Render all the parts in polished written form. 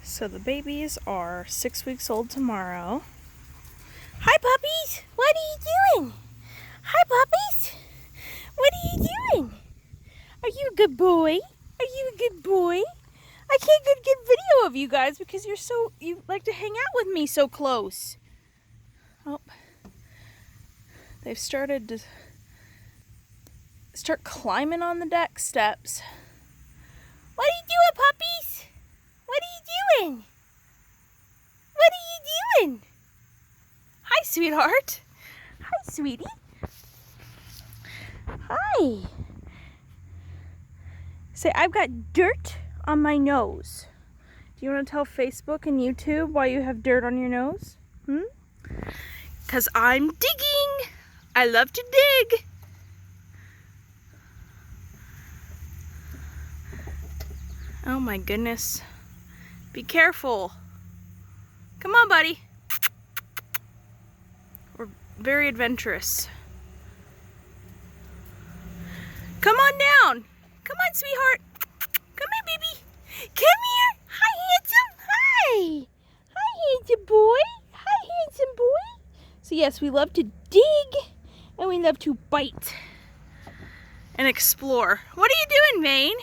So the babies are 6 weeks old tomorrow. Hi puppies! What are you doing? Hi puppies! What are you doing? Are you a good boy? Are you a good boy? I can't get video of you guys because you like to hang out with me so close. Oh, they've started to climbing on the deck steps. What are you doing, puppies? What are you doing? What are you doing? Hi, sweetheart. Hi, sweetie. Hi. Say, I've got dirt on my nose. Do you want to tell Facebook and YouTube why you have dirt on your nose? 'Cause I'm digging. I love to dig. Oh my goodness. Be careful. Come on, buddy. We're very adventurous. Come on down. Come on, sweetheart. Come here, baby. Come here. Hi, handsome. Hi. Hi, handsome boy. Hi, handsome boy. So yes, we love to dig and we love to bite and explore. What are you doing, Vane?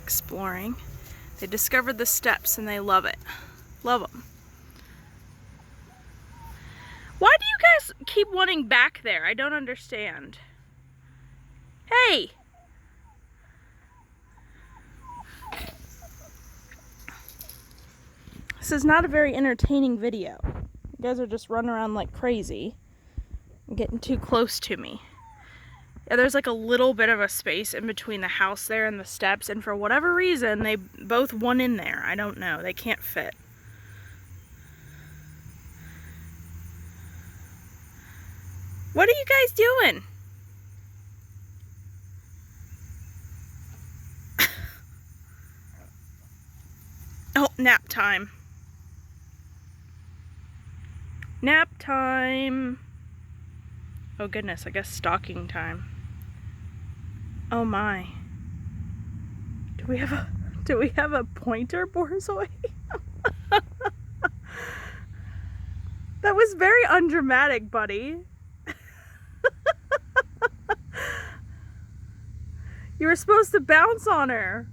Exploring. They discovered the steps and they love it. Love them. Why do you guys keep wanting back there? I don't understand. Hey! This is not a very entertaining video. You guys are just running around like crazy and getting too close to me. Yeah, there's like a little bit of a space in between the house there and the steps, and for whatever reason, they both went in there. I don't know. They can't fit. What are you guys doing? Oh, nap time. Nap time. Oh goodness, I guess stalking time. Oh my. Do we have a pointer, Borzoi? That was very undramatic, buddy. You were supposed to bounce on her.